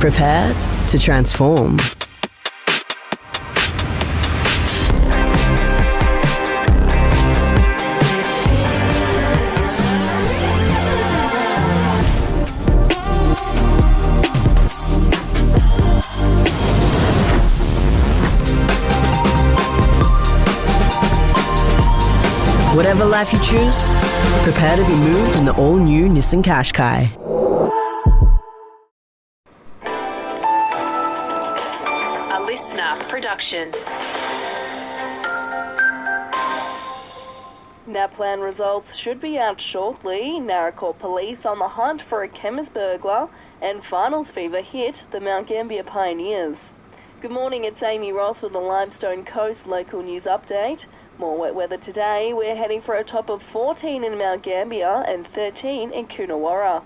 Prepare to transform. Whatever life you choose, prepare to be moved in the all-new Nissan Qashqai. A LISTNR production. NAPLAN results should be out shortly. Narracourt police on the hunt for a chemist burglar, and finals fever hit the Mount Gambier Pioneers. Good morning, it's Amy Ross with the Limestone Coast local news update. More wet weather today. We're heading for a top of 14 in Mount Gambier and 13 in Coonawarra.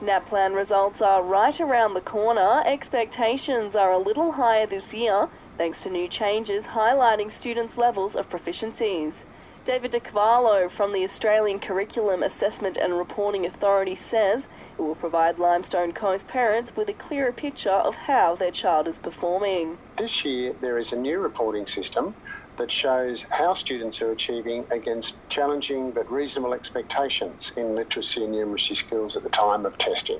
NAPLAN results are right around the corner. Expectations are a little higher this year, thanks to new changes highlighting students' levels of proficiencies. David De Cavallo from the Australian Curriculum Assessment and Reporting Authority says it will provide Limestone Coast parents with a clearer picture of how their child is performing. This year there is a new reporting system that shows how students are achieving against challenging but reasonable expectations in literacy and numeracy skills at the time of testing.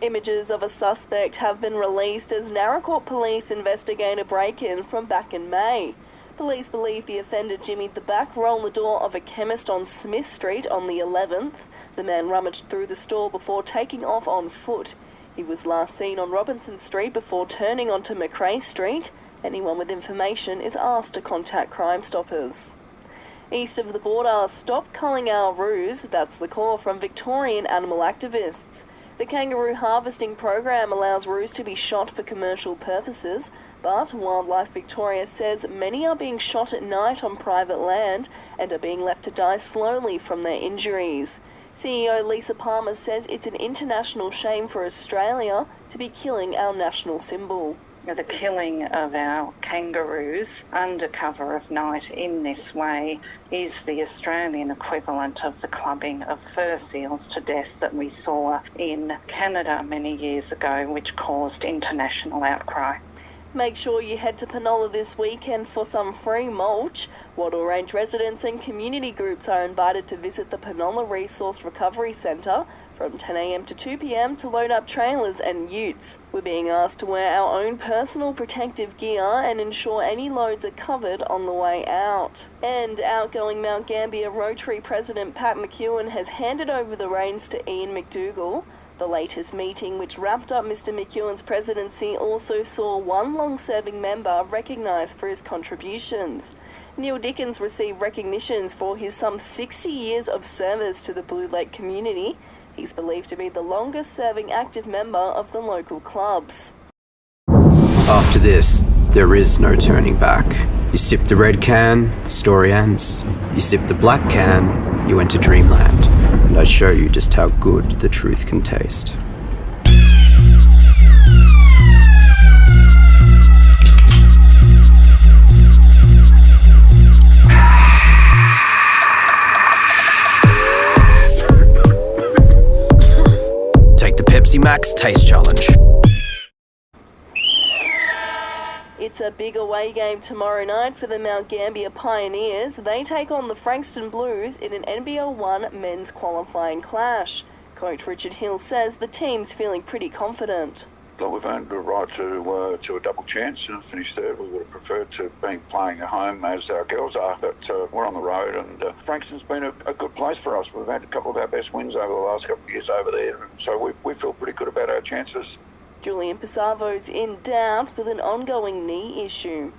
Images of a suspect have been released as Narracourt police investigate a break-in from back in May. Police believe the offender jimmied the back roll the door of a chemist on Smith Street on the 11th. The man rummaged through the store before taking off on foot. He was last seen on Robinson Street before turning onto McRae Street. Anyone with information is asked to contact Crime Stoppers. East of the border, stop culling our roos. That's the call from Victorian animal activists. The kangaroo harvesting program allows roos to be shot for commercial purposes, but Wildlife Victoria says many are being shot at night on private land and are being left to die slowly from their injuries. CEO Lisa Palmer says it's an international shame for Australia to be killing our national symbol. The killing of our kangaroos under cover of night in this way is the Australian equivalent of the clubbing of fur seals to death that we saw in Canada many years ago, which caused international outcry. Make sure you head to Penola this weekend for some free mulch. Wattle Range residents and community groups are invited to visit the Penola Resource Recovery Centre from 10 a.m. to 2 p.m. to load up trailers and utes. We're being asked to wear our own personal protective gear and ensure any loads are covered on the way out. And outgoing Mount Gambier Rotary President Pat McEwen has handed over the reins to Ian McDougall. The latest meeting, which wrapped up Mr. McEwen's presidency, also saw one long-serving member recognised for his contributions. Neil Dickens received recognitions for his some 60 years of service to the Blue Lake community. He's believed to be the longest-serving active member of the local clubs. After this, there is no turning back. You sip the red can, the story ends. You sip the black can, you enter dreamland. And I show you just how good the truth can taste. Take the Pepsi Max Taste Challenge. It's a big away game tomorrow night for the Mount Gambier Pioneers. They take on the Frankston Blues in an NBL1 men's qualifying clash. Coach Richard Hill says the team's feeling pretty confident. Look, we've earned the right to a double chance and finish third. We would have preferred to be playing at home as our girls are, but we're on the road, and Frankston's been a good place for us. We've had a couple of our best wins over the last couple of years over there, so we feel pretty good about our chances. Julian Pisavo's in doubt with an ongoing knee issue.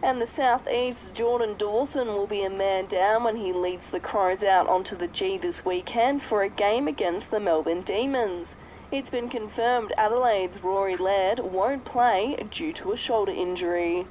And the South East's Jordan Dawson will be a man down when he leads the Crows out onto the G this weekend for a game against the Melbourne Demons. It's been confirmed Adelaide's Rory Laird won't play due to a shoulder injury.